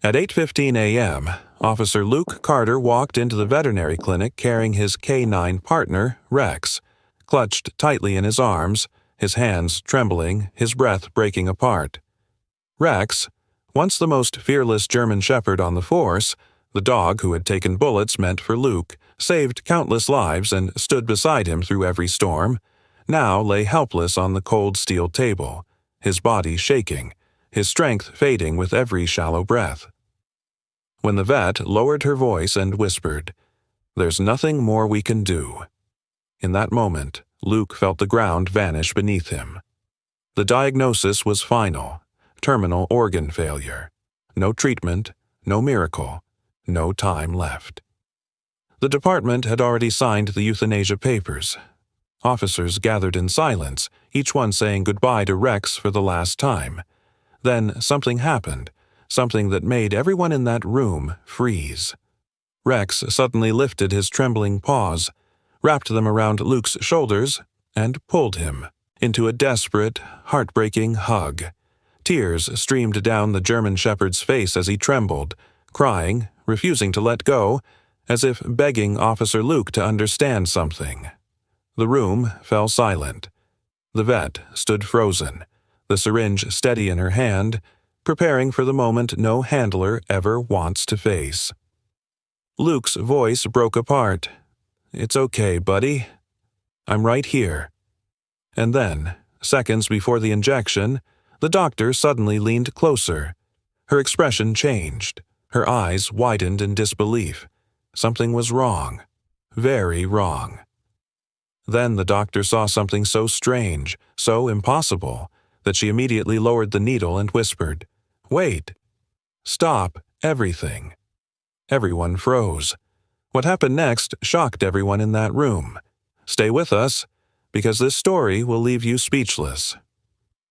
At 8:15 a.m., Officer Luke Carter walked into the veterinary clinic carrying his canine partner, Rex, clutched tightly in his arms, his hands trembling, his breath breaking apart. Rex, once the most fearless German shepherd on the force, the dog who had taken bullets meant for Luke, saved countless lives and stood beside him through every storm, now lay helpless on the cold steel table, his body shaking, his strength fading with every shallow breath. When the vet lowered her voice and whispered, "There's nothing more we can do." In that moment, Luke felt the ground vanish beneath him. The diagnosis was final: terminal organ failure. No treatment, no miracle, no time left. The department had already signed the euthanasia papers. Officers gathered in silence, each one saying goodbye to Rex for the last time. Then something happened, something that made everyone in that room freeze. Rex suddenly lifted his trembling paws, wrapped them around Luke's shoulders, and pulled him into a desperate, heartbreaking hug. Tears streamed down the German shepherd's face as he trembled, crying, refusing to let go, as if begging Officer Luke to understand something. The room fell silent. The vet stood frozen, the syringe steady in her hand, preparing for the moment no handler ever wants to face. Luke's voice broke apart. "It's okay, buddy. I'm right here." And then, seconds before the injection, the doctor suddenly leaned closer. Her expression changed. Her eyes widened in disbelief. Something was wrong. Very wrong. Then the doctor saw something so strange, so impossible, that she immediately lowered the needle and whispered, "Wait. Stop everything." Everyone froze. What happened next shocked everyone in that room. Stay with us, because this story will leave you speechless.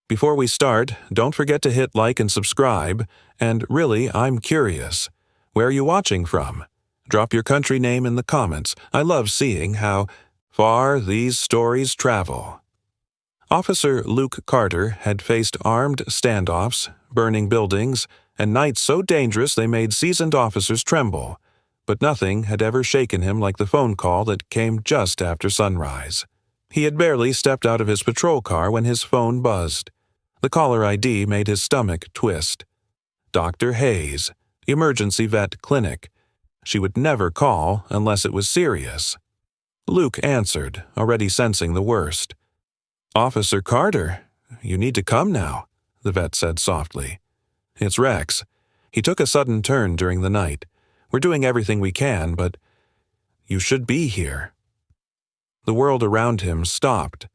Before we start, don't forget to hit like and subscribe, and really, I'm curious. Where are you watching from? Drop your country name in the comments. I love seeing how far these stories travel. Officer Luke Carter had faced armed standoffs, burning buildings, and nights so dangerous they made seasoned officers tremble, but nothing had ever shaken him like the phone call that came just after sunrise. He had barely stepped out of his patrol car when his phone buzzed. The caller ID made his stomach twist. Dr. Hayes, Emergency Vet Clinic. She would never call unless it was serious. Luke answered, already sensing the worst. "Officer Carter, you need to come now," the vet said softly. "It's Rex. He took a sudden turn during the night. We're doing everything we can, but you should be here." The world around him stopped.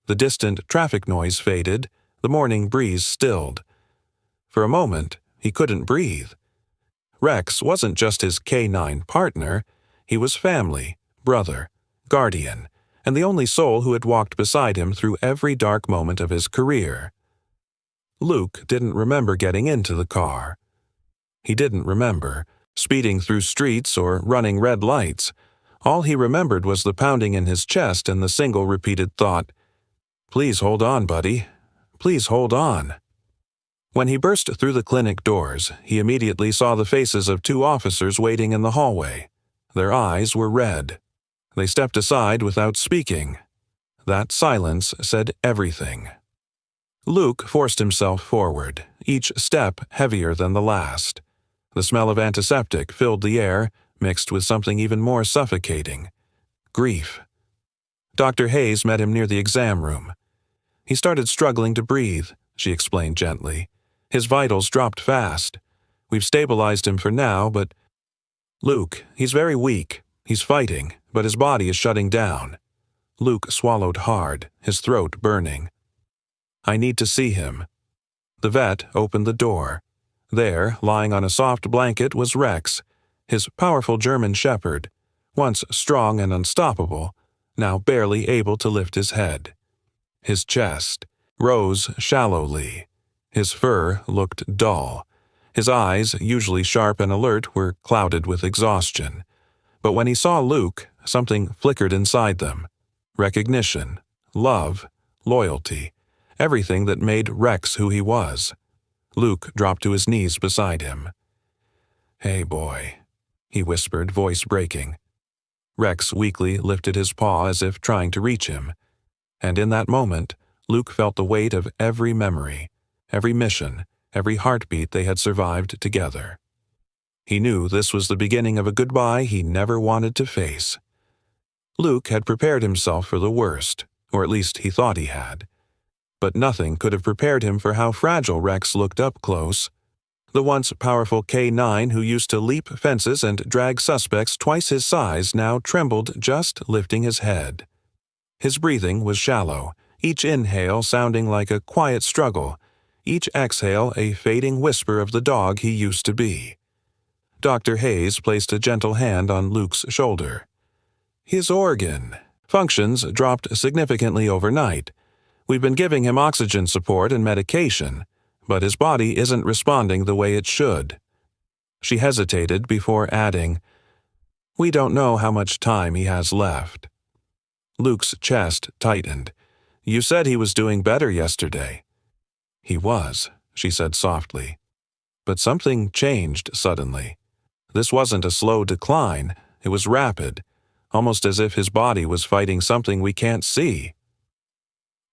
The distant traffic noise faded, the morning breeze stilled. For a moment, he couldn't breathe. Rex wasn't just his canine partner, he was family, brother, guardian, and the only soul who had walked beside him through every dark moment of his career. Luke didn't remember getting into the car. He didn't remember speeding through streets or running red lights. All he remembered was the pounding in his chest and the single repeated thought, "Please hold on, buddy. Please hold on." When he burst through the clinic doors, he immediately saw the faces of two officers waiting in the hallway. Their eyes were red. They stepped aside without speaking. That silence said everything. Luke forced himself forward, each step heavier than the last. The smell of antiseptic filled the air, mixed with something even more suffocating: grief. Dr. Hayes met him near the exam room. "He started struggling to breathe," she explained gently. "His vitals dropped fast. We've stabilized him for now, but Luke, he's very weak. He's fighting, but his body is shutting down." Luke swallowed hard, his throat burning. "I need to see him." The vet opened the door. There, lying on a soft blanket, was Rex, his powerful German shepherd, once strong and unstoppable, now barely able to lift his head. His chest rose shallowly. His fur looked dull. His eyes, usually sharp and alert, were clouded with exhaustion. But when he saw Luke, something flickered inside them. Recognition, love, loyalty, everything that made Rex who he was. Luke dropped to his knees beside him. "Hey, boy," he whispered, voice breaking. Rex weakly lifted his paw as if trying to reach him, and in that moment, Luke felt the weight of every memory, every mission, every heartbeat they had survived together. He knew this was the beginning of a goodbye he never wanted to face. Luke had prepared himself for the worst, or at least he thought he had. But nothing could have prepared him for how fragile Rex looked up close. The once powerful K9 who used to leap fences and drag suspects twice his size now trembled just lifting his head. His breathing was shallow, each inhale sounding like a quiet struggle, each exhale a fading whisper of the dog he used to be. Dr. Hayes placed a gentle hand on Luke's shoulder. "His organ functions dropped significantly overnight. We've been giving him oxygen support and medication, but his body isn't responding the way it should." She hesitated before adding, "We don't know how much time he has left." Luke's chest tightened. "You said he was doing better yesterday." "He was," she said softly. But something changed suddenly. This wasn't a slow decline, it was rapid, almost as if his body was fighting something we can't see.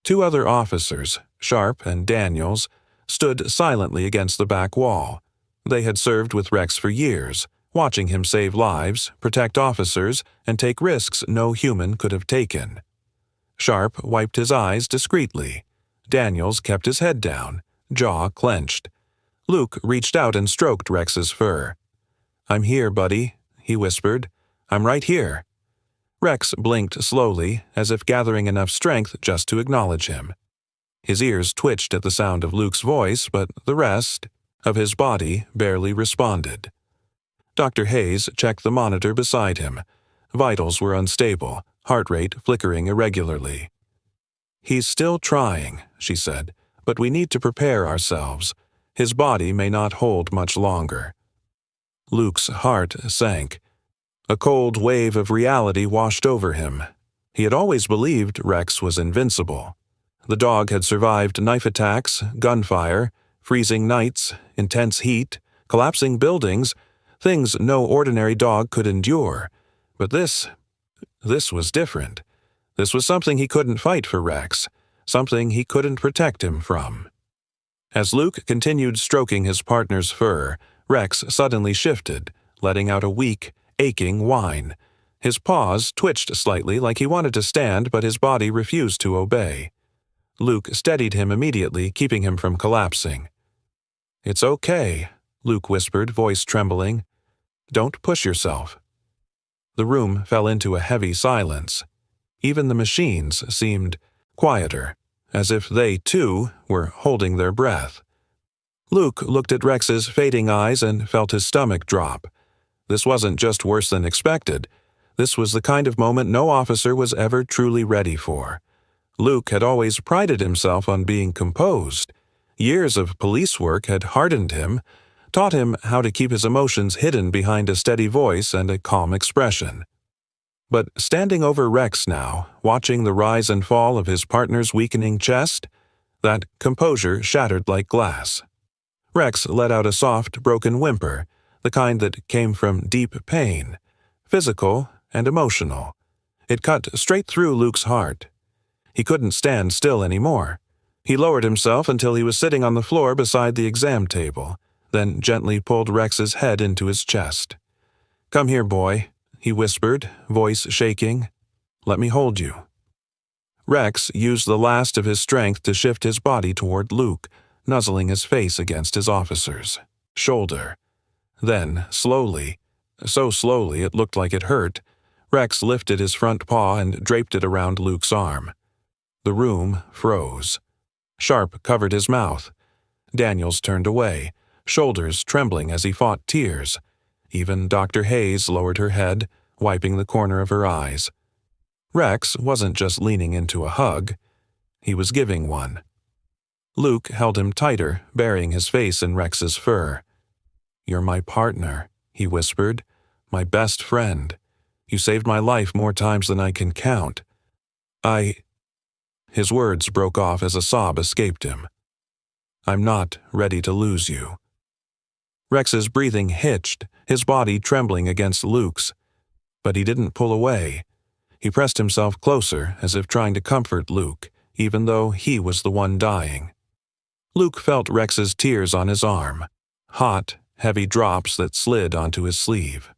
Two other officers, Sharp and Daniels, stood silently against the back wall. They had served with Rex for years, watching him save lives, protect officers, and take risks no human could have taken. Sharp wiped his eyes discreetly. Daniels kept his head down, jaw clenched. Luke reached out and stroked Rex's fur. "I'm here, buddy," he whispered. "I'm right here." Rex blinked slowly, as if gathering enough strength just to acknowledge him. His ears twitched at the sound of Luke's voice, but the rest of his body barely responded. Dr. Hayes checked the monitor beside him. Vitals were unstable, heart rate flickering irregularly. "He's still trying," she said, "but we need to prepare ourselves. His body may not hold much longer." Luke's heart sank. A cold wave of reality washed over him. He had always believed Rex was invincible. The dog had survived knife attacks, gunfire, freezing nights, intense heat, collapsing buildings, things no ordinary dog could endure. But this was different. This was something he couldn't fight for Rex, something he couldn't protect him from. As Luke continued stroking his partner's fur, Rex suddenly shifted, letting out a weak, aching whine. His paws twitched slightly like he wanted to stand, but his body refused to obey. Luke steadied him immediately, keeping him from collapsing. "It's okay," Luke whispered, voice trembling. "Don't push yourself." The room fell into a heavy silence. Even the machines seemed quieter, as if they, too, were holding their breath. Luke looked at Rex's fading eyes and felt his stomach drop. This wasn't just worse than expected. This was the kind of moment no officer was ever truly ready for. Luke had always prided himself on being composed. Years of police work had hardened him, taught him how to keep his emotions hidden behind a steady voice and a calm expression. But standing over Rex now, watching the rise and fall of his partner's weakening chest, that composure shattered like glass. Rex let out a soft, broken whimper, the kind that came from deep pain, physical and emotional. It cut straight through Luke's heart. He couldn't stand still anymore. He lowered himself until he was sitting on the floor beside the exam table, then gently pulled Rex's head into his chest. "Come here, boy," he whispered, voice shaking. "Let me hold you." Rex used the last of his strength to shift his body toward Luke, nuzzling his face against his officer's shoulder. Then, slowly, so slowly it looked like it hurt, Rex lifted his front paw and draped it around Luke's arm. The room froze. Sharp covered his mouth. Daniels turned away, shoulders trembling as he fought tears. Even Dr. Hayes lowered her head, wiping the corner of her eyes. Rex wasn't just leaning into a hug. He was giving one. Luke held him tighter, burying his face in Rex's fur. "You're my partner," he whispered. "My best friend. You saved my life more times than I can count. His words broke off as a sob escaped him. "I'm not ready to lose you." Rex's breathing hitched, his body trembling against Luke's. But he didn't pull away. He pressed himself closer as if trying to comfort Luke, even though he was the one dying. Luke felt Rex's tears on his arm, hot, heavy drops that slid onto his sleeve.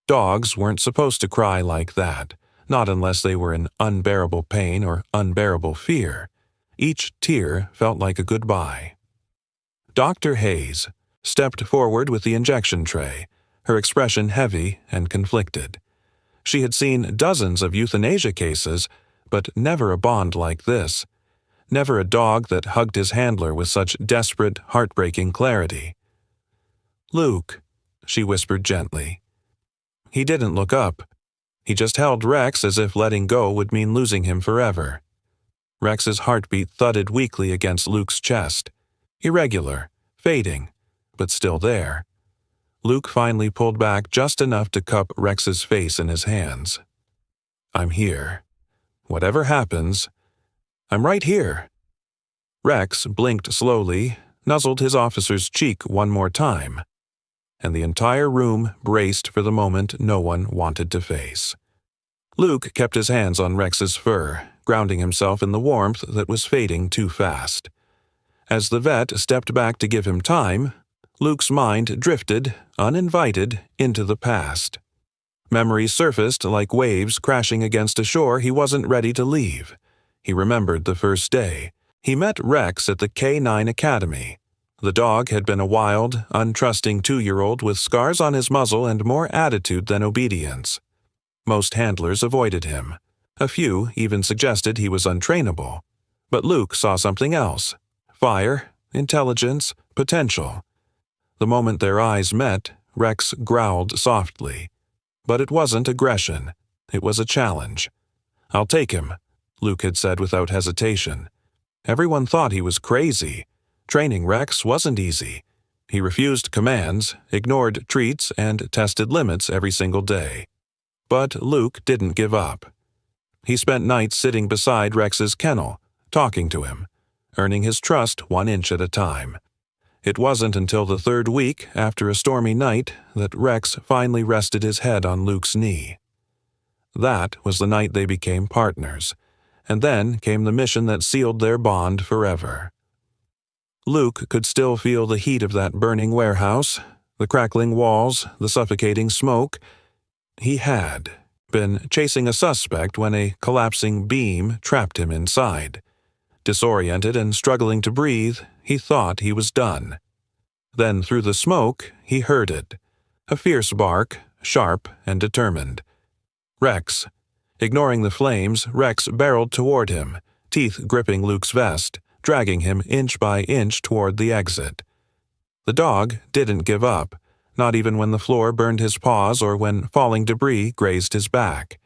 Dogs weren't supposed to cry like that, not unless they were in unbearable pain or unbearable fear. Each tear felt like a goodbye. Dr. Hayes stepped forward with the injection tray, her expression heavy and conflicted. She had seen dozens of euthanasia cases, but never a bond like this. Never a dog that hugged his handler with such desperate, heartbreaking clarity. "Luke," she whispered gently. He didn't look up. He just held Rex as if letting go would mean losing him forever. Rex's heartbeat thudded weakly against Luke's chest. Irregular, fading, but still there. Luke finally pulled back just enough to cup Rex's face in his hands. "I'm here. Whatever happens, I'm right here." Rex blinked slowly, nuzzled his officer's cheek one more time, and the entire room braced for the moment no one wanted to face. Luke kept his hands on Rex's fur, grounding himself in the warmth that was fading too fast. As the vet stepped back to give him time, Luke's mind drifted, uninvited, into the past. Memories surfaced like waves crashing against a shore he wasn't ready to leave. He remembered the first day. He met Rex at the K9 Academy. The dog had been a wild, untrusting 2-year-old with scars on his muzzle and more attitude than obedience. Most handlers avoided him. A few even suggested he was untrainable. But Luke saw something else: fire, intelligence, potential. The moment their eyes met, Rex growled softly. But it wasn't aggression. It was a challenge. "I'll take him," Luke had said without hesitation. Everyone thought he was crazy. Training Rex wasn't easy. He refused commands, ignored treats, and tested limits every single day. But Luke didn't give up. He spent nights sitting beside Rex's kennel, talking to him, earning his trust 1 inch at a time. It wasn't until the 3rd week, after a stormy night, that Rex finally rested his head on Luke's knee. That was the night they became partners, and then came the mission that sealed their bond forever. Luke could still feel the heat of that burning warehouse, the crackling walls, the suffocating smoke. He had been chasing a suspect when a collapsing beam trapped him inside. Disoriented and struggling to breathe, he thought he was done. Then through the smoke, he heard it. A fierce bark, sharp and determined. Rex. Ignoring the flames, Rex barreled toward him, teeth gripping Luke's vest, dragging him inch by inch toward the exit. The dog didn't give up, not even when the floor burned his paws or when falling debris grazed his back.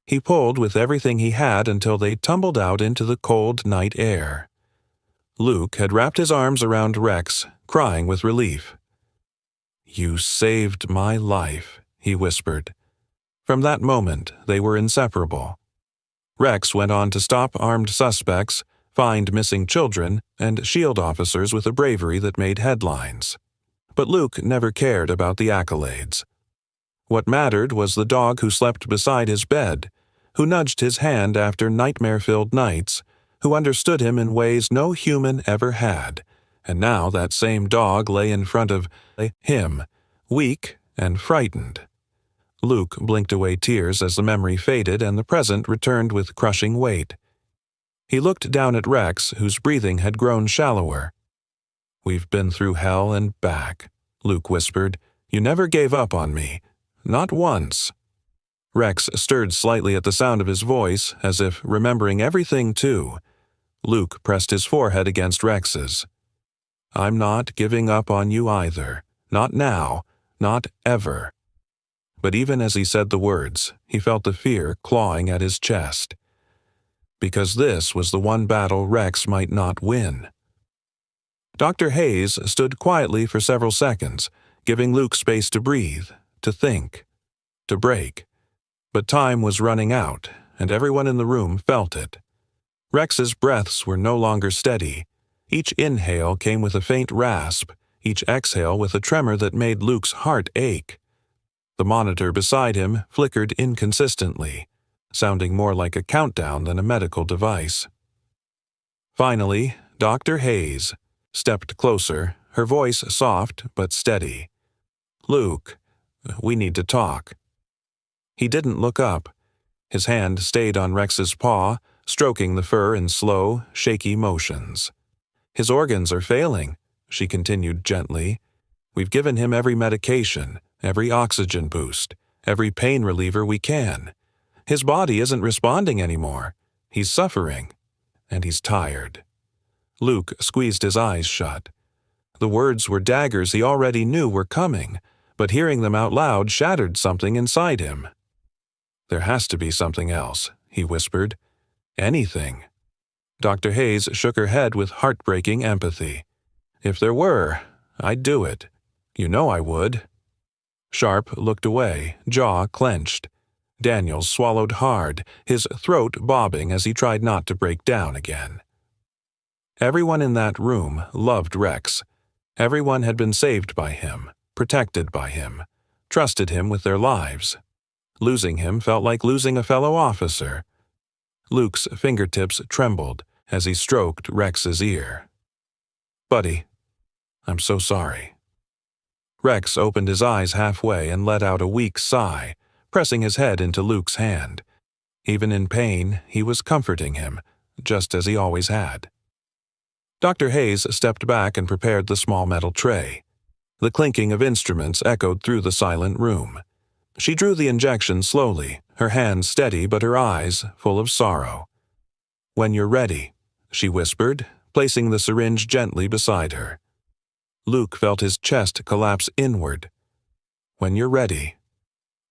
He pulled with everything he had until they tumbled out into the cold night air. Luke had wrapped his arms around Rex, crying with relief. "You saved my life," he whispered. From that moment, they were inseparable. Rex went on to stop armed suspects, find missing children, and shield officers with a bravery that made headlines. But Luke never cared about the accolades. What mattered was the dog who slept beside his bed, who nudged his hand after nightmare-filled nights, who understood him in ways no human ever had, and now that same dog lay in front of him, weak and frightened. Luke blinked away tears as the memory faded and the present returned with crushing weight. He looked down at Rex, whose breathing had grown shallower. "We've been through hell and back," Luke whispered. "You never gave up on me. Not once." Rex stirred slightly at the sound of his voice, as if remembering everything too. Luke pressed his forehead against Rex's. "I'm not giving up on you either. Not now. Not ever." But even as he said the words, he felt the fear clawing at his chest. Because this was the one battle Rex might not win. Dr. Hayes stood quietly for several seconds, giving Luke space to breathe, to think, to break. But time was running out, and everyone in the room felt it. Rex's breaths were no longer steady. Each inhale came with a faint rasp, each exhale with a tremor that made Luke's heart ache. The monitor beside him flickered inconsistently, sounding more like a countdown than a medical device. Finally, Dr. Hayes stepped closer, her voice soft but steady. "Luke, we need to talk." He didn't look up. His hand stayed on Rex's paw, stroking the fur in slow, shaky motions. "His organs are failing," she continued gently. "We've given him every medication, every oxygen boost, every pain reliever we can. His body isn't responding anymore. He's suffering, and he's tired." Luke squeezed his eyes shut. The words were daggers he already knew were coming, but hearing them out loud shattered something inside him. "There has to be something else," he whispered. "Anything." Dr. Hayes shook her head with heartbreaking empathy. "If there were, I'd do it. You know I would." Sharp looked away, jaw clenched. Daniels swallowed hard, his throat bobbing as he tried not to break down again. Everyone in that room loved Rex. Everyone had been saved by him, protected by him, trusted him with their lives. Losing him felt like losing a fellow officer. Luke's fingertips trembled as he stroked Rex's ear. "Buddy, I'm so sorry." Rex opened his eyes halfway and let out a weak sigh, pressing his head into Luke's hand. Even in pain, he was comforting him, just as he always had. Dr. Hayes stepped back and prepared the small metal tray. The clinking of instruments echoed through the silent room. She drew the injection slowly, her hands steady but her eyes full of sorrow. "When you're ready," she whispered, placing the syringe gently beside her. Luke felt his chest collapse inward. "When you're ready."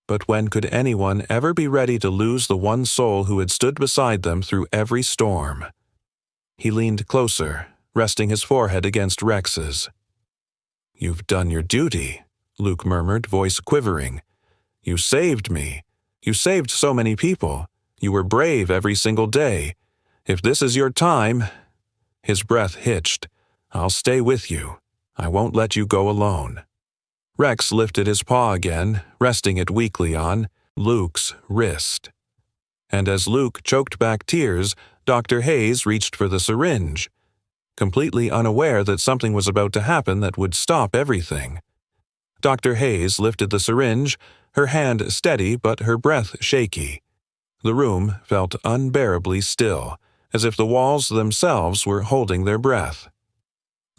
But when could anyone ever be ready to lose the one soul who had stood beside them through every storm? He leaned closer, resting his forehead against Rex's. "You've done your duty," Luke murmured, voice quivering. "You saved me. You saved so many people. You were brave every single day. If this is your time—" His breath hitched. "I'll stay with you. I won't let you go alone." Rex lifted his paw again, resting it weakly on Luke's wrist. And as Luke choked back tears, Dr. Hayes reached for the syringe, completely unaware that something was about to happen that would stop everything. Dr. Hayes lifted the syringe, her hand steady but her breath shaky. The room felt unbearably still, as if the walls themselves were holding their breath.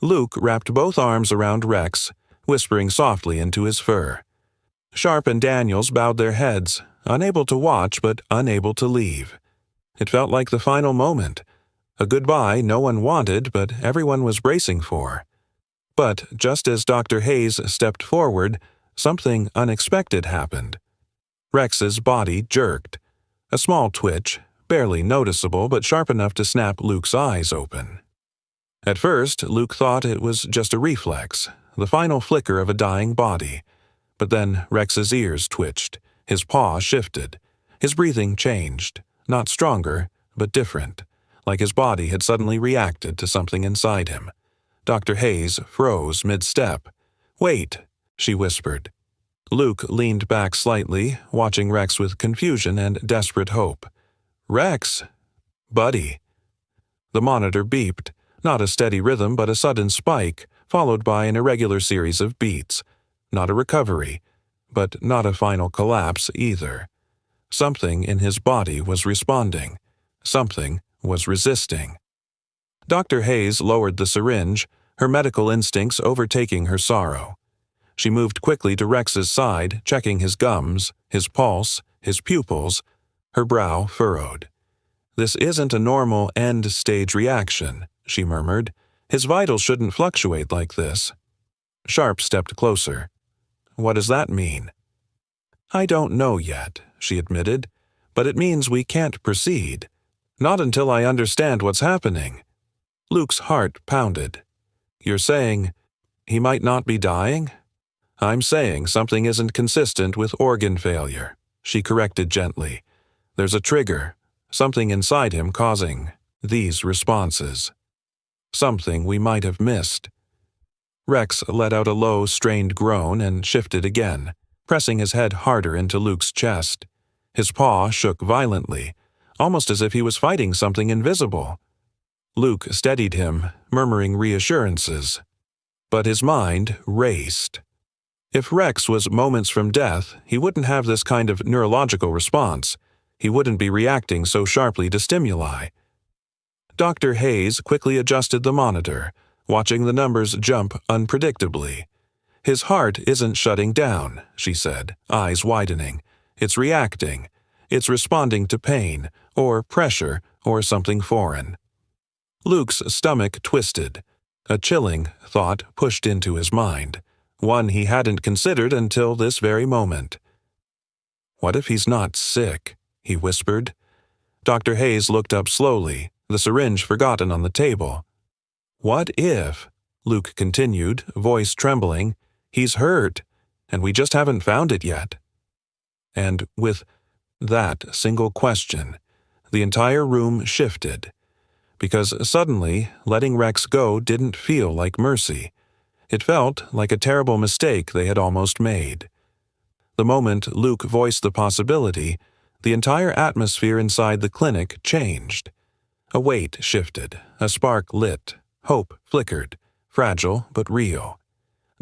Luke wrapped both arms around Rex, whispering softly into his fur. Sharp and Daniels bowed their heads, unable to watch but unable to leave. It felt like the final moment, a goodbye no one wanted but everyone was bracing for. But just as Dr. Hayes stepped forward, something unexpected happened. Rex's body jerked. A small twitch, barely noticeable but sharp enough to snap Luke's eyes open. At first, Luke thought it was just a reflex, the final flicker of a dying body. But then Rex's ears twitched, his paw shifted, his breathing changed, not stronger, but different, like his body had suddenly reacted to something inside him. Dr. Hayes froze mid-step. "Wait," she whispered. Luke leaned back slightly, watching Rex with confusion and desperate hope. "Rex? Buddy." The monitor beeped, not a steady rhythm but a sudden spike, followed by an irregular series of beats. Not a recovery, but not a final collapse either. Something in his body was responding. Something was resisting. Dr. Hayes lowered the syringe, her medical instincts overtaking her sorrow. She moved quickly to Rex's side, checking his gums, his pulse, his pupils, her brow furrowed. "This isn't a normal end-stage reaction," she murmured. "His vitals shouldn't fluctuate like this." Sharp stepped closer. "What does that mean?" "I don't know yet," she admitted, "but it means we can't proceed. Not until I understand what's happening." Luke's heart pounded. "You're saying he might not be dying?" "I'm saying something isn't consistent with organ failure," she corrected gently. "There's a trigger, something inside him causing these responses. Something we might have missed." Rex let out a low, strained groan and shifted again, pressing his head harder into Luke's chest. His paw shook violently, almost as if he was fighting something invisible. Luke steadied him, murmuring reassurances. But his mind raced. If Rex was moments from death, he wouldn't have this kind of neurological response. He wouldn't be reacting so sharply to stimuli. Dr. Hayes quickly adjusted the monitor, watching the numbers jump unpredictably. "His heart isn't shutting down," she said, eyes widening. "It's reacting. It's responding to pain, or pressure, or something foreign." Luke's stomach twisted. A chilling thought pushed into his mind, one he hadn't considered until this very moment. "What if he's not sick?" he whispered. Dr. Hayes looked up slowly, the syringe forgotten on the table. "What if," Luke continued, voice trembling, "he's hurt, and we just haven't found it yet?" And with that single question, the entire room shifted. Because suddenly, letting Rex go didn't feel like mercy. It felt like a terrible mistake they had almost made. The moment Luke voiced the possibility, the entire atmosphere inside the clinic changed. A weight shifted, a spark lit, hope flickered, fragile but real.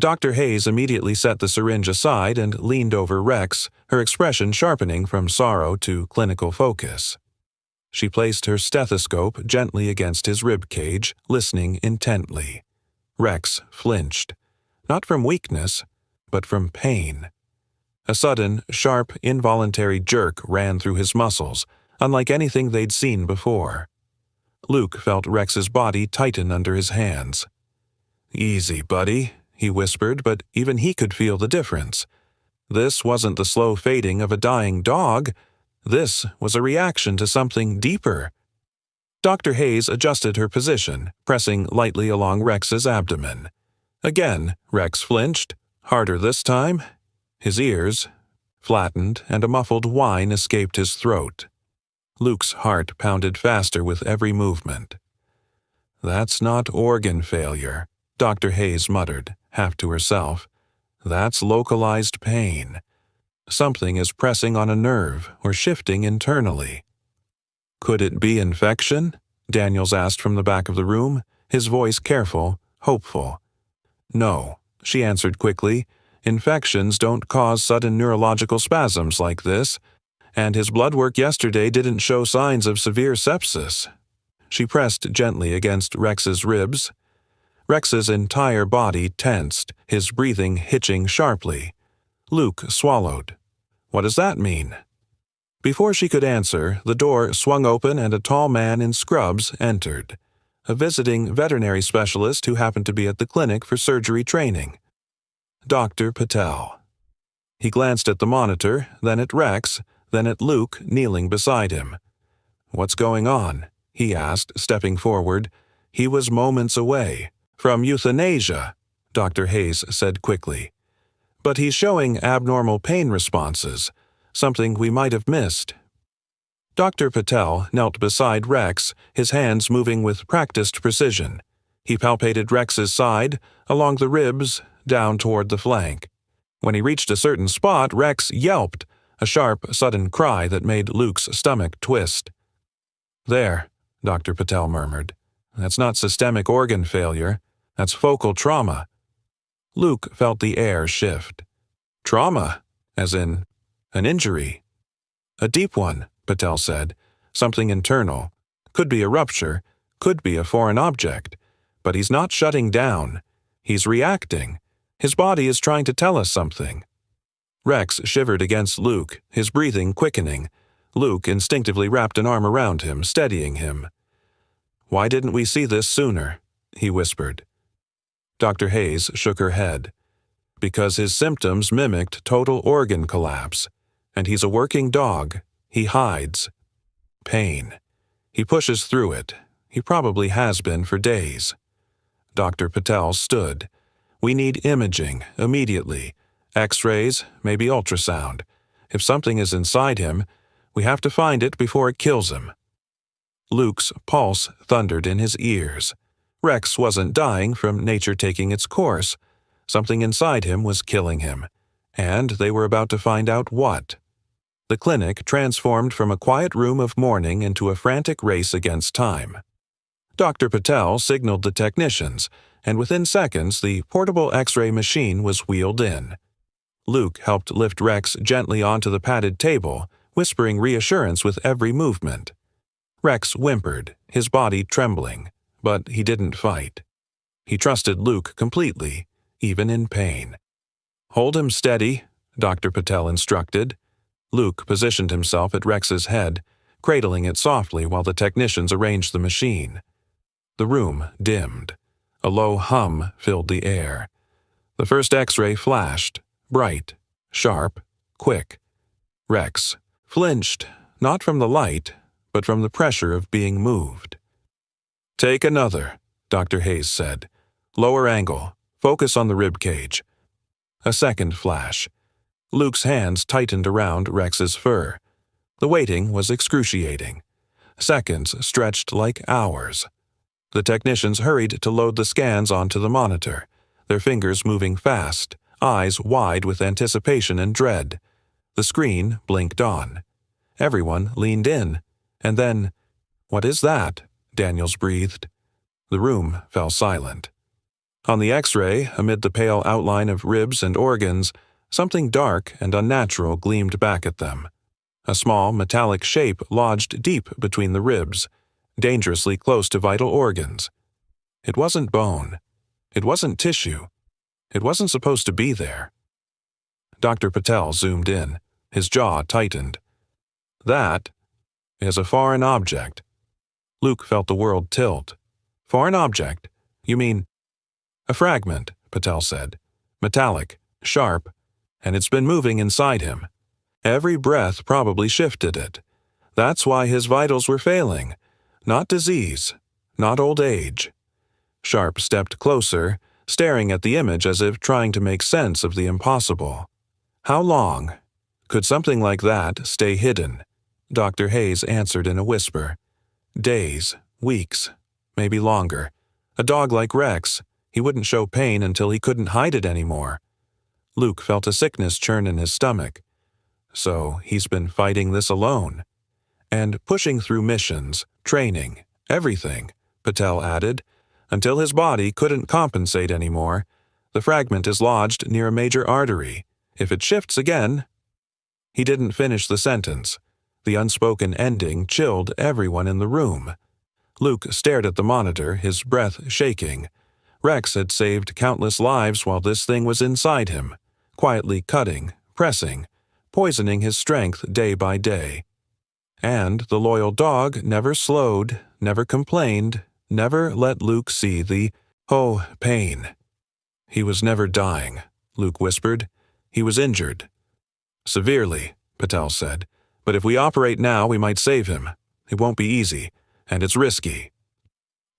Dr. Hayes immediately set the syringe aside and leaned over Rex, her expression sharpening from sorrow to clinical focus. She placed her stethoscope gently against his rib cage, listening intently. Rex flinched, not from weakness, but from pain. A sudden, sharp, involuntary jerk ran through his muscles, unlike anything they'd seen before. Luke felt Rex's body tighten under his hands. "Easy, buddy," he whispered, but even he could feel the difference. This wasn't the slow fading of a dying dog. This was a reaction to something deeper. Dr. Hayes adjusted her position, pressing lightly along Rex's abdomen. Again, Rex flinched, harder this time. His ears flattened, and a muffled whine escaped his throat. Luke's heart pounded faster with every movement. "That's not organ failure," Dr. Hayes muttered, half to herself. "That's localized pain. Something is pressing on a nerve or shifting internally." "Could it be infection?" Daniels asked from the back of the room, his voice careful, hopeful. "No," she answered quickly. "Infections don't cause sudden neurological spasms like this, and his blood work yesterday didn't show signs of severe sepsis." She pressed gently against Rex's ribs. Rex's entire body tensed, his breathing hitching sharply. Luke swallowed. "What does that mean?" Before she could answer, the door swung open and a tall man in scrubs entered, a visiting veterinary specialist who happened to be at the clinic for surgery training. Dr. Patel. He glanced at the monitor, then at Rex, then at Luke kneeling beside him. "What's going on?" he asked, stepping forward. "He was moments away. From euthanasia," Dr. Hayes said quickly. "But he's showing abnormal pain responses, something we might have missed." Dr. Patel knelt beside Rex, his hands moving with practiced precision. He palpated Rex's side, along the ribs, down toward the flank. When he reached a certain spot, Rex yelped, a sharp, sudden cry that made Luke's stomach twist. "There," Dr. Patel murmured. "That's not systemic organ failure. That's focal trauma." Luke felt the air shift. "Trauma? As in an injury?" "A deep one," Patel said. "Something internal. Could be a rupture, could be a foreign object. But he's not shutting down. He's reacting. His body is trying to tell us something." Rex shivered against Luke, his breathing quickening. Luke instinctively wrapped an arm around him, steadying him. "Why didn't we see this sooner?" he whispered. Dr. Hayes shook her head. "Because his symptoms mimicked total organ collapse. And he's a working dog. He hides. Pain. He pushes through it. He probably has been for days." Dr. Patel stood. "We need imaging, immediately. X-rays, maybe ultrasound. If something is inside him, we have to find it before it kills him." Luke's pulse thundered in his ears. Rex wasn't dying from nature taking its course. Something inside him was killing him. And they were about to find out what. The clinic transformed from a quiet room of mourning into a frantic race against time. Dr. Patel signaled the technicians, and within seconds the portable X-ray machine was wheeled in. Luke helped lift Rex gently onto the padded table, whispering reassurance with every movement. Rex whimpered, his body trembling, but he didn't fight. He trusted Luke completely, even in pain. "Hold him steady," Dr. Patel instructed. Luke positioned himself at Rex's head, cradling it softly while the technicians arranged the machine. The room dimmed. A low hum filled the air. The first X-ray flashed, bright, sharp, quick. Rex flinched, not from the light, but from the pressure of being moved. "Take another," Dr. Hayes said. "Lower angle. Focus on the rib cage." A second flash. Luke's hands tightened around Rex's fur. The waiting was excruciating. Seconds stretched like hours. The technicians hurried to load the scans onto the monitor, their fingers moving fast, eyes wide with anticipation and dread. The screen blinked on. Everyone leaned in, and then, "What is that?" Daniels breathed. The room fell silent. On the X-ray, amid the pale outline of ribs and organs, something dark and unnatural gleamed back at them. A small metallic shape lodged deep between the ribs, dangerously close to vital organs. It wasn't bone. It wasn't tissue. It wasn't supposed to be there. Dr. Patel zoomed in. His jaw tightened. "That is a foreign object." Luke felt the world tilt. "Foreign object? You mean—" "A fragment," Patel said. "Metallic, sharp, and it's been moving inside him. Every breath probably shifted it. That's why his vitals were failing. Not disease, not old age." Sharp stepped closer, staring at the image as if trying to make sense of the impossible. "How long could something like that stay hidden?" Dr. Hayes answered in a whisper. "Days, weeks, maybe longer. A dog like Rex, he wouldn't show pain until he couldn't hide it anymore." Luke felt a sickness churn in his stomach. So he's been fighting this alone. "And pushing through missions, training, everything," Patel added, "until his body couldn't compensate anymore. The fragment is lodged near a major artery. If it shifts again—" He didn't finish the sentence. The unspoken ending chilled everyone in the room. Luke stared at the monitor, his breath shaking. Rex had saved countless lives while this thing was inside him, quietly cutting, pressing, poisoning his strength day by day. And the loyal dog never slowed, never complained, never let Luke see the, pain. "He was never dying," Luke whispered. "He was injured." "Severely," Patel said. "But if we operate now, we might save him. It won't be easy, and it's risky."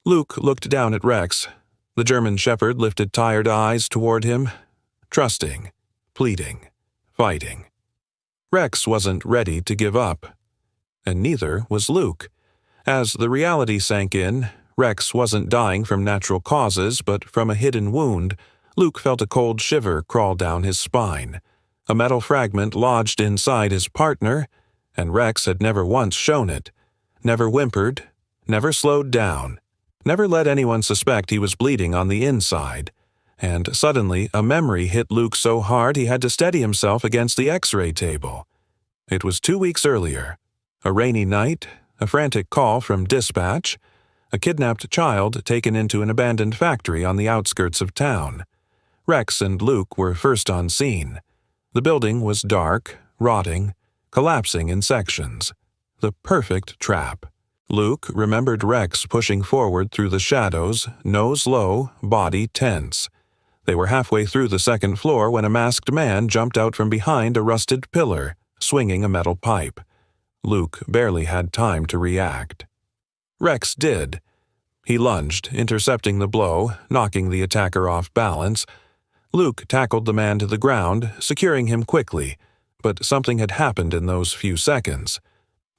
Luke looked down at Rex. The German shepherd lifted tired eyes toward him, trusting, pleading, fighting. Rex wasn't ready to give up. And neither was Luke. As the reality sank in, Rex wasn't dying from natural causes but from a hidden wound. Luke felt a cold shiver crawl down his spine. A metal fragment lodged inside his partner, and Rex had never once shown it. Never whimpered, never slowed down, never let anyone suspect he was bleeding on the inside. And suddenly a memory hit Luke so hard he had to steady himself against the X-ray table. It was 2 weeks earlier. A rainy night, a frantic call from dispatch, a kidnapped child taken into an abandoned factory on the outskirts of town. Rex and Luke were first on scene. The building was dark, rotting, collapsing in sections. The perfect trap. Luke remembered Rex pushing forward through the shadows, nose low, body tense. They were halfway through the second floor when a masked man jumped out from behind a rusted pillar, swinging a metal pipe. Luke barely had time to react. Rex did. He lunged, intercepting the blow, knocking the attacker off balance. Luke tackled the man to the ground, securing him quickly, but something had happened in those few seconds.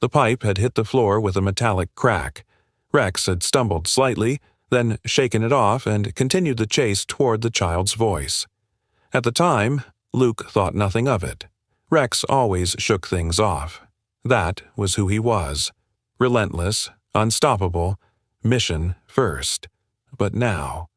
The pipe had hit the floor with a metallic crack. Rex had stumbled slightly, then shaken it off and continued the chase toward the child's voice. At the time, Luke thought nothing of it. Rex always shook things off. That was who he was. Relentless, unstoppable, mission first. But now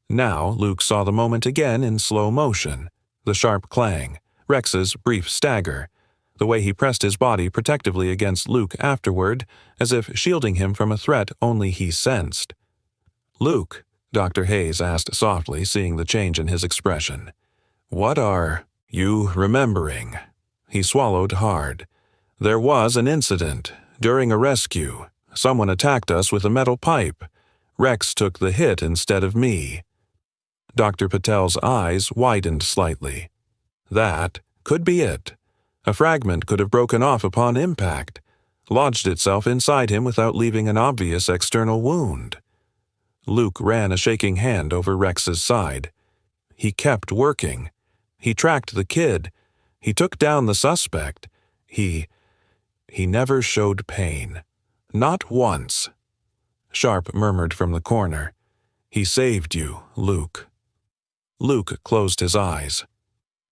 Luke saw the moment again in slow motion. The sharp clang, Rex's brief stagger, the way he pressed his body protectively against Luke afterward, as if shielding him from a threat only he sensed. "Luke," Dr. Hayes asked softly, seeing the change in his expression, "what are you remembering?" He swallowed hard. "There was an incident. During a rescue, someone attacked us with a metal pipe. Rex took the hit instead of me." Dr. Patel's eyes widened slightly. That could be it. A fragment could have broken off upon impact, lodged itself inside him without leaving an obvious external wound. Luke ran a shaking hand over Rex's side. He kept working. He tracked the kid. He took down the suspect. He never showed pain. Not once. Sharp murmured from the corner, "He saved you, Luke." Luke closed his eyes.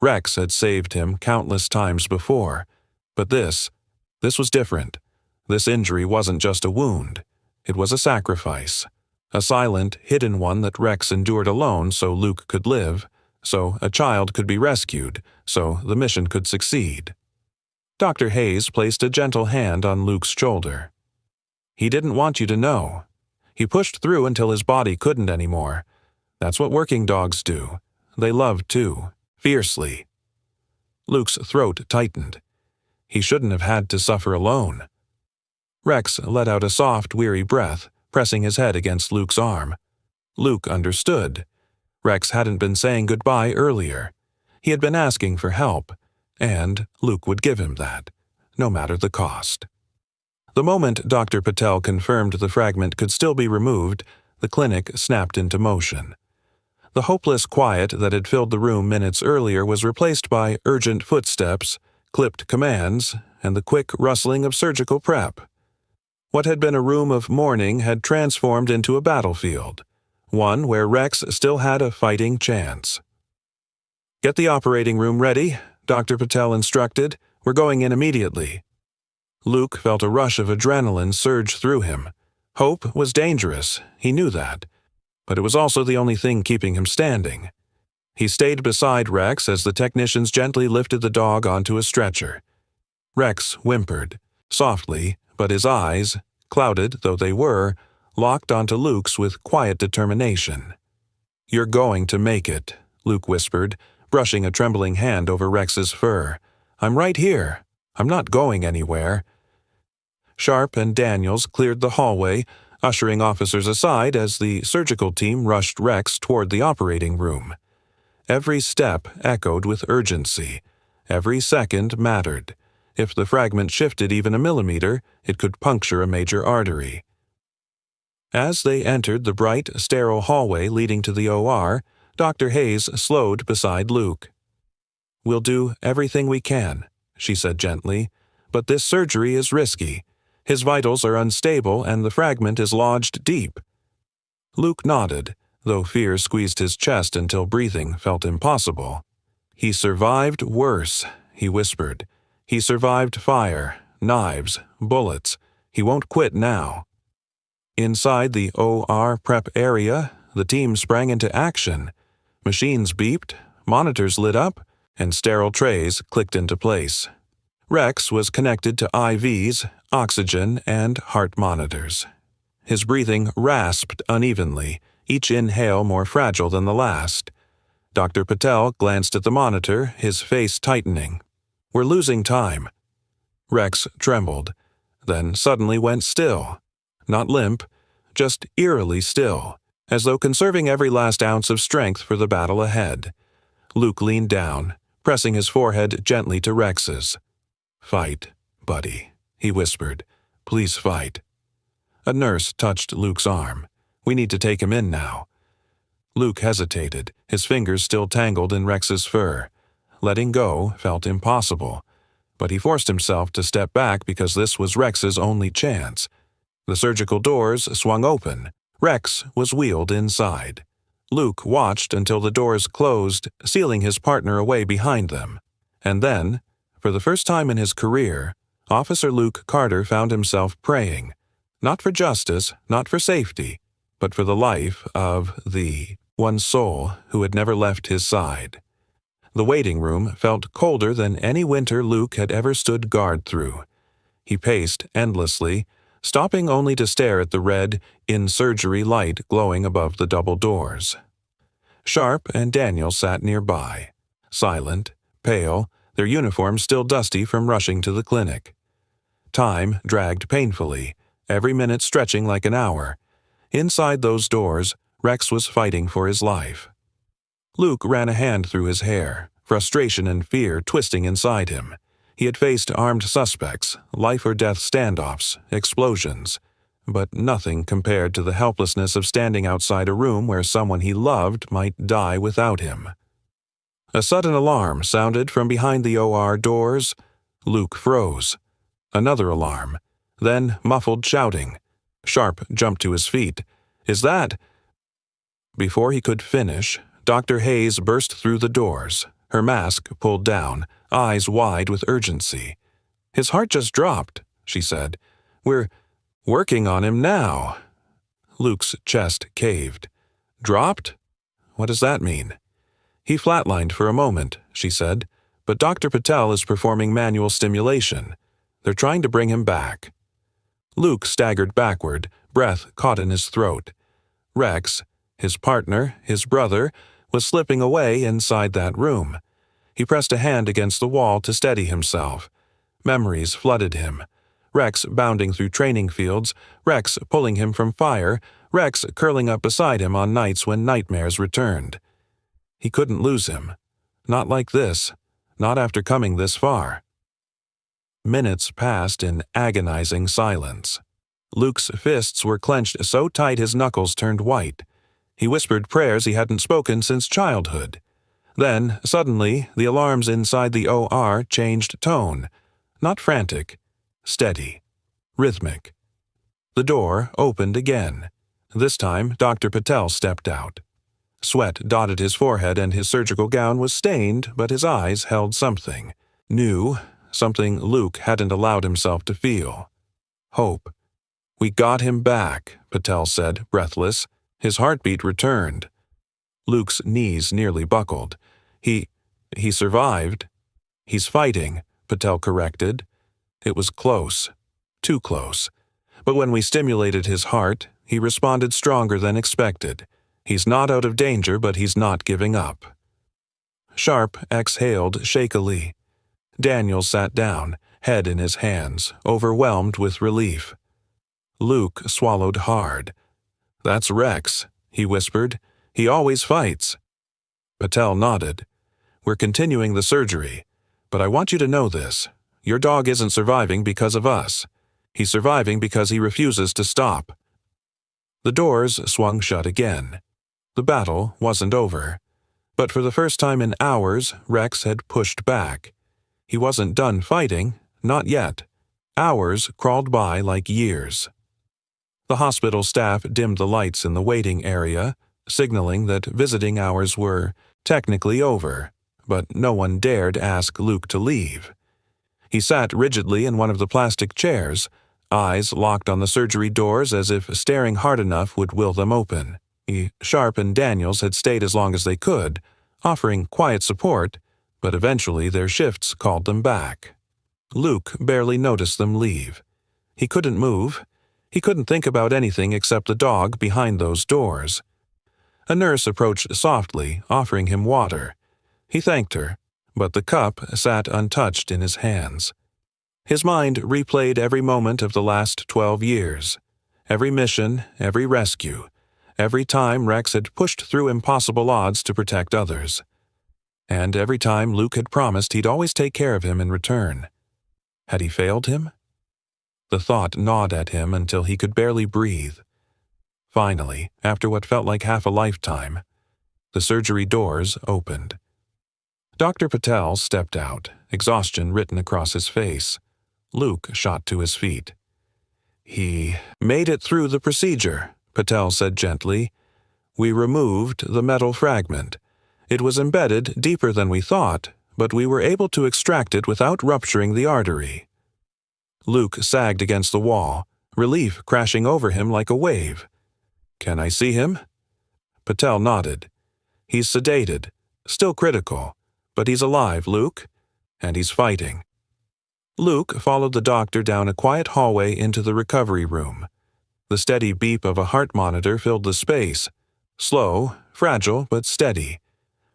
Rex had saved him countless times before, but this was different. This injury wasn't just a wound. It was a sacrifice. A silent, hidden one that Rex endured alone so Luke could live, so a child could be rescued, so the mission could succeed. Dr. Hayes placed a gentle hand on Luke's shoulder. "He didn't want you to know. He pushed through until his body couldn't anymore. That's what working dogs do. They love too, fiercely." Luke's throat tightened. He shouldn't have had to suffer alone. Rex let out a soft, weary breath, pressing his head against Luke's arm. Luke understood. Rex hadn't been saying goodbye earlier. He had been asking for help, and Luke would give him that, no matter the cost. The moment Dr. Patel confirmed the fragment could still be removed, the clinic snapped into motion. The hopeless quiet that had filled the room minutes earlier was replaced by urgent footsteps, clipped commands, and the quick rustling of surgical prep. What had been a room of mourning had transformed into a battlefield, one where Rex still had a fighting chance. "Get the operating room ready," Dr. Patel instructed. "We're going in immediately." Luke felt a rush of adrenaline surge through him. Hope was dangerous, he knew that, but it was also the only thing keeping him standing. He stayed beside Rex as the technicians gently lifted the dog onto a stretcher. Rex whimpered, softly, but his eyes, clouded though they were, locked onto Luke's with quiet determination. "You're going to make it," Luke whispered, brushing a trembling hand over Rex's fur. "I'm right here. I'm not going anywhere." Sharp and Daniels cleared the hallway, ushering officers aside as the surgical team rushed Rex toward the operating room. Every step echoed with urgency. Every second mattered. If the fragment shifted even a millimeter, it could puncture a major artery. As they entered the bright, sterile hallway leading to the OR, Dr. Hayes slowed beside Luke. "We'll do everything we can," she said gently, "but this surgery is risky. His vitals are unstable and the fragment is lodged deep." Luke nodded, though fear squeezed his chest until breathing felt impossible. "He survived worse," he whispered. "He survived fire, knives, bullets. He won't quit now." Inside the OR prep area, the team sprang into action. Machines beeped, monitors lit up, and sterile trays clicked into place. Rex was connected to IVs, oxygen, and heart monitors. His breathing rasped unevenly, each inhale more fragile than the last. Dr. Patel glanced at the monitor, his face tightening. "We're losing time." Rex trembled, then suddenly went still. Not limp, just eerily still, as though conserving every last ounce of strength for the battle ahead. Luke leaned down, pressing his forehead gently to Rex's. "Fight, buddy," he whispered. "Please fight." A nurse touched Luke's arm. "We need to take him in now." Luke hesitated, his fingers still tangled in Rex's fur. Letting go felt impossible, but he forced himself to step back because this was Rex's only chance. The surgical doors swung open. Rex was wheeled inside. Luke watched until the doors closed, sealing his partner away behind them. And then, for the first time in his career, Officer Luke Carter found himself praying, not for justice, not for safety, but for the life of the one soul who had never left his side. The waiting room felt colder than any winter Luke had ever stood guard through. He paced endlessly, stopping only to stare at the red, in-surgery light glowing above the double doors. Sharp and Daniel sat nearby, silent, pale, their uniforms still dusty from rushing to the clinic. Time dragged painfully, every minute stretching like an hour. Inside those doors, Rex was fighting for his life. Luke ran a hand through his hair, frustration and fear twisting inside him. He had faced armed suspects, life-or-death standoffs, explosions, but nothing compared to the helplessness of standing outside a room where someone he loved might die without him. A sudden alarm sounded from behind the OR doors. Luke froze. Another alarm, then muffled shouting. Sharp jumped to his feet. "Is that—" Before he could finish, Dr. Hayes burst through the doors, her mask pulled down, eyes wide with urgency. "His heart just dropped," she said. "We're working on him now." Luke's chest caved. "Dropped? What does that mean?" "He flatlined for a moment," she said, "but Dr. Patel is performing manual stimulation. They're trying to bring him back." Luke staggered backward, breath caught in his throat. Rex, his partner, his brother, was slipping away inside that room. He pressed a hand against the wall to steady himself. Memories flooded him. Rex bounding through training fields, Rex pulling him from fire, Rex curling up beside him on nights when nightmares returned. He couldn't lose him. Not like this. Not after coming this far. Minutes passed in agonizing silence. Luke's fists were clenched so tight his knuckles turned white. He whispered prayers he hadn't spoken since childhood. Then, suddenly, the alarms inside the OR changed tone. Not frantic. Steady. Rhythmic. The door opened again. This time, Dr. Patel stepped out. Sweat dotted his forehead and his surgical gown was stained, but his eyes held something. New, something Luke hadn't allowed himself to feel. Hope. "We got him back," Patel said, breathless. His heartbeat returned. Luke's knees nearly buckled. He survived. "He's fighting," Patel corrected. It was close. Too close. But when we stimulated his heart, he responded stronger than expected. He's not out of danger, but he's not giving up. Sharp exhaled shakily. Daniel sat down, head in his hands, overwhelmed with relief. Luke swallowed hard. "That's Rex," he whispered. "He always fights." Patel nodded. "We're continuing the surgery. But I want you to know this. Your dog isn't surviving because of us. He's surviving because he refuses to stop." The doors swung shut again. The battle wasn't over. But for the first time in hours, Rex had pushed back. He wasn't done fighting, not yet. Hours crawled by like years. The hospital staff dimmed the lights in the waiting area, signaling that visiting hours were technically over, but no one dared ask Luke to leave. He sat rigidly in one of the plastic chairs, eyes locked on the surgery doors as if staring hard enough would will them open. Sharp and Daniels had stayed as long as they could, offering quiet support, but eventually their shifts called them back. Luke barely noticed them leave. He couldn't move. He couldn't think about anything except the dog behind those doors. A nurse approached softly, offering him water. He thanked her, but the cup sat untouched in his hands. His mind replayed every moment of the last 12 years. Every mission, every rescue. Every time Rex had pushed through impossible odds to protect others. And every time Luke had promised he'd always take care of him in return. Had he failed him? The thought gnawed at him until he could barely breathe. Finally, after what felt like half a lifetime, the surgery doors opened. Dr. Patel stepped out, exhaustion written across his face. Luke shot to his feet. "He made it through the procedure," Patel said gently. We removed the metal fragment. It was embedded deeper than we thought, but we were able to extract it without rupturing the artery. Luke sagged against the wall, relief crashing over him like a wave. Can I see him? Patel nodded. He's sedated, still critical, but he's alive, Luke, and he's fighting. Luke followed the doctor down a quiet hallway into the recovery room. The steady beep of a heart monitor filled the space. Slow, fragile, but steady.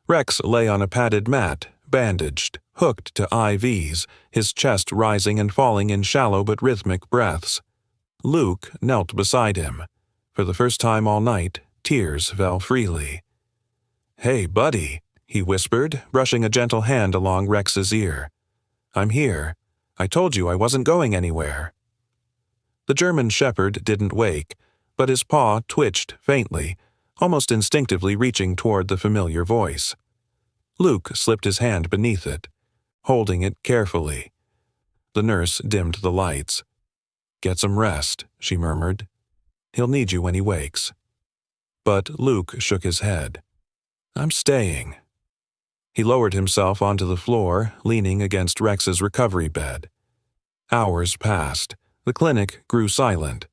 Rex lay on a padded mat, bandaged, hooked to IVs, his chest rising and falling in shallow but rhythmic breaths. Luke knelt beside him. For the first time all night, tears fell freely. "Hey, buddy," he whispered, brushing a gentle hand along Rex's ear. "I'm here. I told you I wasn't going anywhere." The German shepherd didn't wake, but his paw twitched faintly, almost instinctively reaching toward the familiar voice. Luke slipped his hand beneath it, holding it carefully. The nurse dimmed the lights. "Get some rest," she murmured. "He'll need you when he wakes." But Luke shook his head. "I'm staying." He lowered himself onto the floor, leaning against Rex's recovery bed. Hours passed. The clinic grew silent.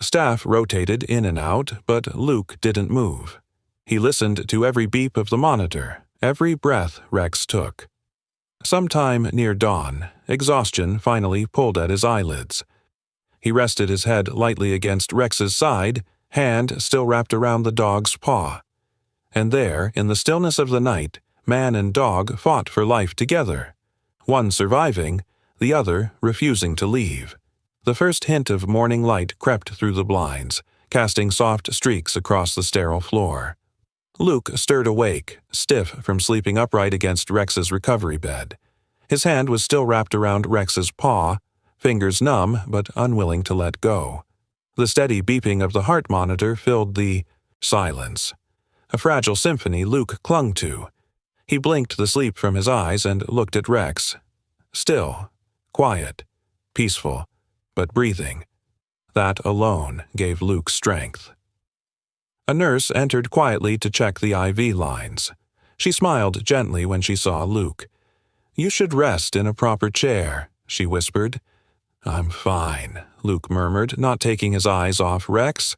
Staff rotated in and out, but Luke didn't move. He listened to every beep of the monitor, every breath Rex took. Sometime near dawn, exhaustion finally pulled at his eyelids. He rested his head lightly against Rex's side, hand still wrapped around the dog's paw. And there, in the stillness of the night, man and dog fought for life together, one surviving, the other refusing to leave. The first hint of morning light crept through the blinds, casting soft streaks across the sterile floor. Luke stirred awake, stiff from sleeping upright against Rex's recovery bed. His hand was still wrapped around Rex's paw, fingers numb but unwilling to let go. The steady beeping of the heart monitor filled the silence. A fragile symphony Luke clung to. He blinked the sleep from his eyes and looked at Rex. Still, quiet, peaceful, but breathing. That alone gave Luke strength. A nurse entered quietly to check the IV lines. She smiled gently when she saw Luke. "You should rest in a proper chair," she whispered. "I'm fine," Luke murmured, not taking his eyes off Rex.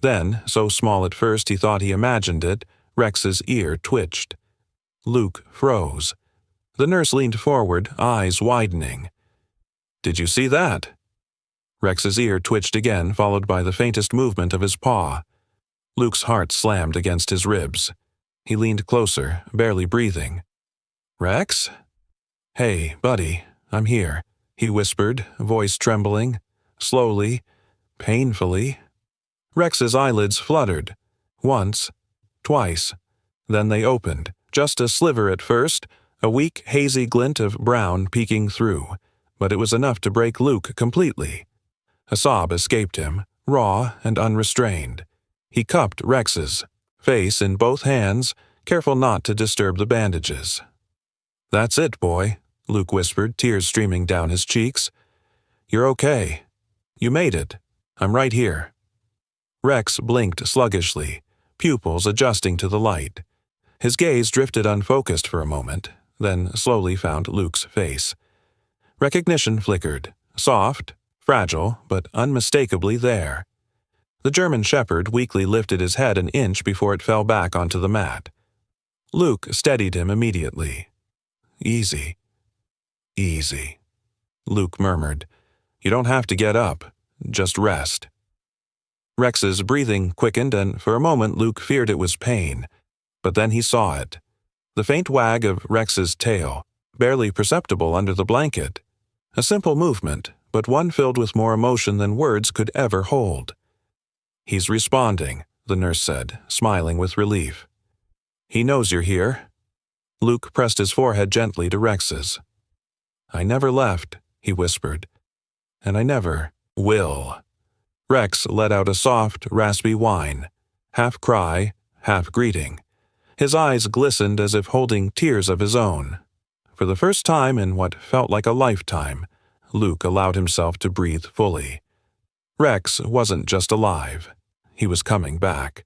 Then, so small at first he thought he imagined it, Rex's ear twitched. Luke froze. The nurse leaned forward, eyes widening. "Did you see that?" Rex's ear twitched again, followed by the faintest movement of his paw. Luke's heart slammed against his ribs. He leaned closer, barely breathing. "Rex?" "Hey, buddy, I'm here," he whispered, voice trembling. Slowly, painfully. Rex's eyelids fluttered. Once, twice. Then they opened, just a sliver at first, a weak, hazy glint of brown peeking through, but it was enough to break Luke completely. A sob escaped him, raw and unrestrained. He cupped Rex's, face in both hands, careful not to disturb the bandages. "That's it, boy," Luke whispered, tears streaming down his cheeks. "You're okay. You made it. I'm right here." Rex blinked sluggishly, pupils adjusting to the light. His gaze drifted unfocused for a moment, then slowly found Luke's face. Recognition flickered, soft, fragile, but unmistakably there. The German shepherd weakly lifted his head an inch before it fell back onto the mat. Luke steadied him immediately. "Easy. Easy," Luke murmured. "You don't have to get up. Just rest." Rex's breathing quickened, and for a moment Luke feared it was pain. But then he saw it. The faint wag of Rex's tail, barely perceptible under the blanket. A simple movement, but one filled with more emotion than words could ever hold. "He's responding," the nurse said, smiling with relief. "He knows you're here." Luke pressed his forehead gently to Rex's. "I never left," he whispered. "And I never will." Rex let out a soft, raspy whine, half cry, half greeting. His eyes glistened as if holding tears of his own. For the first time in what felt like a lifetime, Luke allowed himself to breathe fully. Rex wasn't just alive. He was coming back.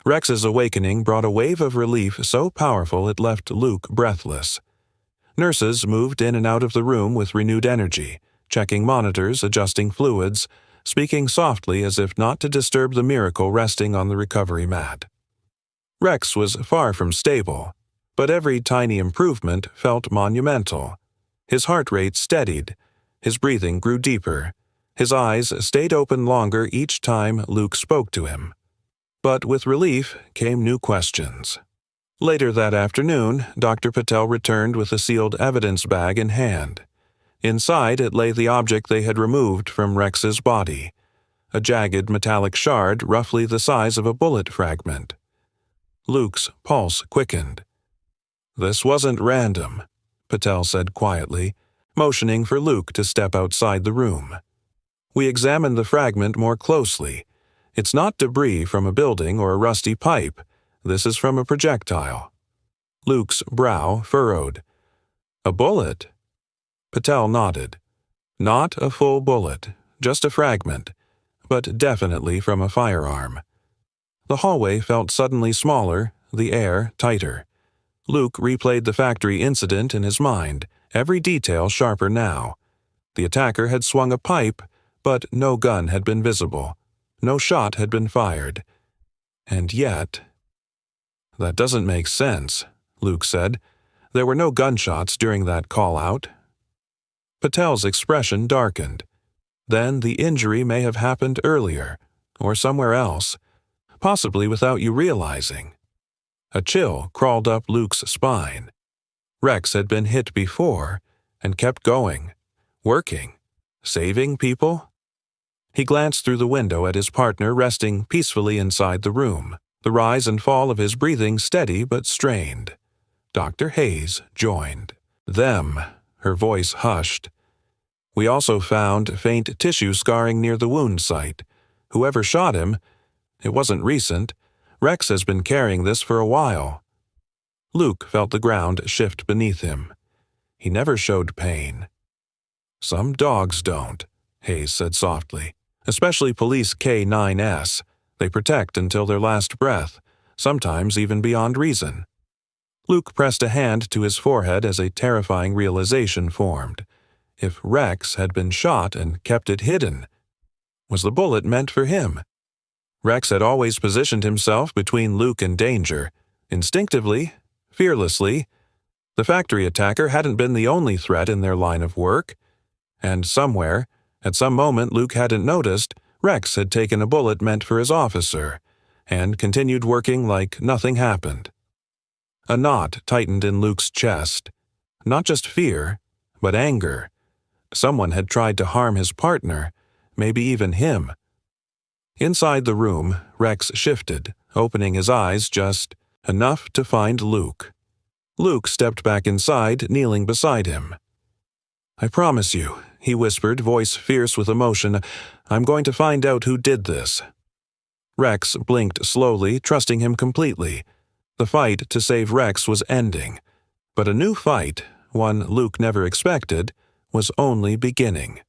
Rex's awakening brought a wave of relief so powerful it left Luke breathless. Nurses moved in and out of the room with renewed energy, checking monitors, adjusting fluids, speaking softly as if not to disturb the miracle resting on the recovery mat. Rex was far from stable, but every tiny improvement felt monumental. His heart rate steadied, his breathing grew deeper, his eyes stayed open longer each time Luke spoke to him. But with relief came new questions. Later that afternoon, Dr. Patel returned with a sealed evidence bag in hand. Inside it lay the object they had removed from Rex's body, a jagged metallic shard roughly the size of a bullet fragment. Luke's pulse quickened. "This wasn't random," Patel said quietly, motioning for Luke to step outside the room. "We examined the fragment more closely. It's not debris from a building or a rusty pipe. This is from a projectile." Luke's brow furrowed. "A bullet?" Patel nodded. "Not a full bullet, just a fragment, but definitely from a firearm." The hallway felt suddenly smaller, the air tighter. Luke replayed the factory incident in his mind, every detail sharper now. The attacker had swung a pipe, but no gun had been visible. No shot had been fired. And yet— "That doesn't make sense," Luke said. "There were no gunshots during that call-out." Patel's expression darkened. "Then the injury may have happened earlier, or somewhere else, possibly without you realizing." A chill crawled up Luke's spine. Rex had been hit before, and kept going, working, saving people. He glanced through the window at his partner resting peacefully inside the room, the rise and fall of his breathing steady but strained. Dr. Hayes joined. "Them," her voice hushed. "We also found faint tissue scarring near the wound site. Whoever shot him, it wasn't recent. Rex has been carrying this for a while." Luke felt the ground shift beneath him. He never showed pain. "Some dogs don't," Hayes said softly. "Especially police K9S. They protect until their last breath, sometimes even beyond reason." Luke pressed a hand to his forehead as a terrifying realization formed. If Rex had been shot and kept it hidden, was the bullet meant for him? Rex had always positioned himself between Luke and danger, instinctively, fearlessly. The factory attacker hadn't been the only threat in their line of work. And somewhere, at some moment Luke hadn't noticed, Rex had taken a bullet meant for his officer, and continued working like nothing happened. A knot tightened in Luke's chest. Not just fear, but anger. Someone had tried to harm his partner, maybe even him. Inside the room, Rex shifted, opening his eyes just enough to find Luke. Luke stepped back inside, kneeling beside him. "I promise you," he whispered, voice fierce with emotion, "I'm going to find out who did this." Rex blinked slowly, trusting him completely. The fight to save Rex was ending. But a new fight, one Luke never expected, was only beginning.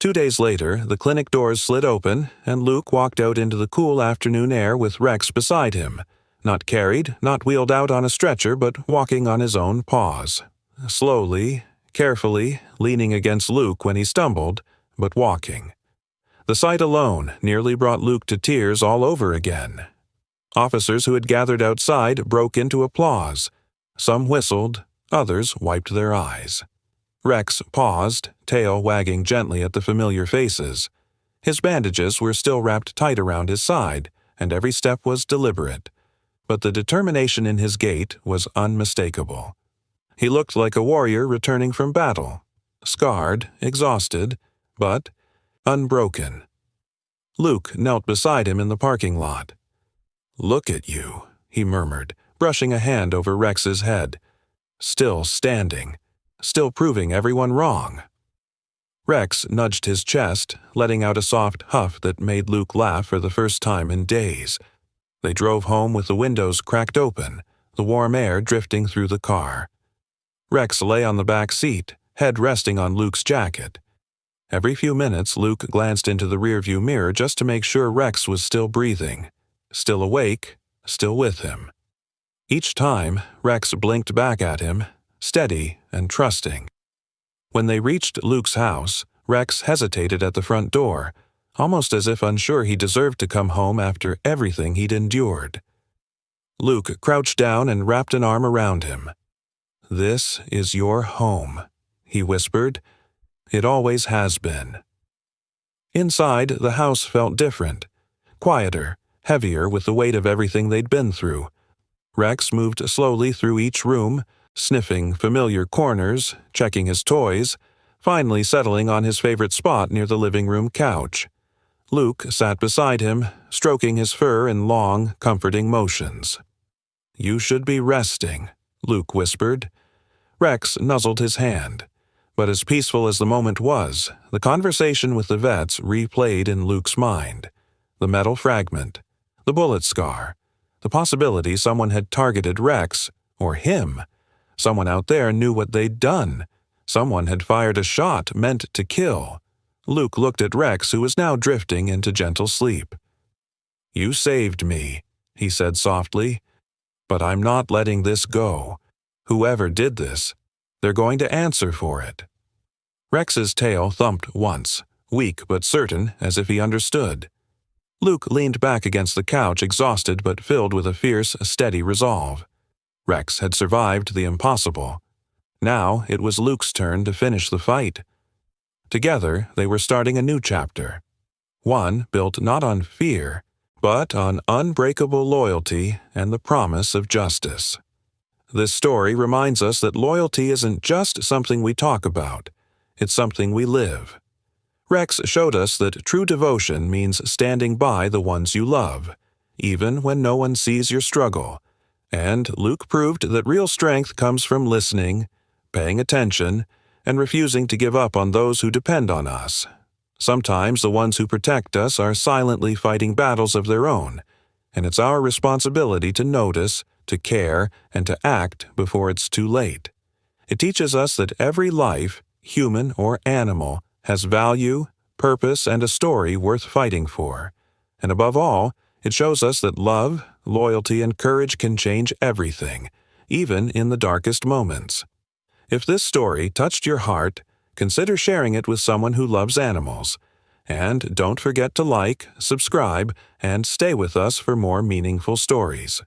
2 days later, the clinic doors slid open, and Luke walked out into the cool afternoon air with Rex beside him. Not carried, not wheeled out on a stretcher, but walking on his own paws. Slowly, carefully, leaning against Luke when he stumbled, but walking. The sight alone nearly brought Luke to tears all over again. Officers who had gathered outside broke into applause. Some whistled, others wiped their eyes. Rex paused, tail wagging gently at the familiar faces. His bandages were still wrapped tight around his side, and every step was deliberate. But the determination in his gait was unmistakable. He looked like a warrior returning from battle, scarred, exhausted, but unbroken. Luke knelt beside him in the parking lot. "Look at you," he murmured, brushing a hand over Rex's head. "Still standing, still proving everyone wrong." Rex nudged his chest, letting out a soft huff that made Luke laugh for the first time in days. They drove home with the windows cracked open, the warm air drifting through the car. Rex lay on the back seat, head resting on Luke's jacket. Every few minutes, Luke glanced into the rearview mirror just to make sure Rex was still breathing. still awake, still with him. Each time, Rex blinked back at him, steady and trusting. When they reached Luke's house, Rex hesitated at the front door, almost as if unsure he deserved to come home after everything he'd endured. Luke crouched down and wrapped an arm around him. "This is your home," he whispered. "It always has been." Inside, the house felt different, quieter, heavier with the weight of everything they'd been through. Rex moved slowly through each room, sniffing familiar corners, checking his toys, finally settling on his favorite spot near the living room couch. Luke sat beside him, stroking his fur in long, comforting motions. "You should be resting," Luke whispered. Rex nuzzled his hand. But as peaceful as the moment was, the conversation with the vets replayed in Luke's mind. The metal fragment, the bullet scar, the possibility someone had targeted Rex, or him. Someone out there knew what they'd done. Someone had fired a shot meant to kill. Luke looked at Rex, who was now drifting into gentle sleep. "You saved me," he said softly. "But I'm not letting this go. Whoever did this, they're going to answer for it." Rex's tail thumped once, weak but certain, as if he understood. Luke leaned back against the couch, exhausted but filled with a fierce, steady resolve. Rex had survived the impossible. Now it was Luke's turn to finish the fight. Together, they were starting a new chapter. One built not on fear, but on unbreakable loyalty and the promise of justice. This story reminds us that loyalty isn't just something we talk about. It's something we live. Rex showed us that true devotion means standing by the ones you love, even when no one sees your struggle. And Luke proved that real strength comes from listening, paying attention, and refusing to give up on those who depend on us. Sometimes the ones who protect us are silently fighting battles of their own, and it's our responsibility to notice, to care, and to act before it's too late. It teaches us that every life, human or animal, has value, purpose, and a story worth fighting for. And above all, it shows us that love, loyalty, and courage can change everything, even in the darkest moments. If this story touched your heart, consider sharing it with someone who loves animals. And don't forget to like, subscribe, and stay with us for more meaningful stories.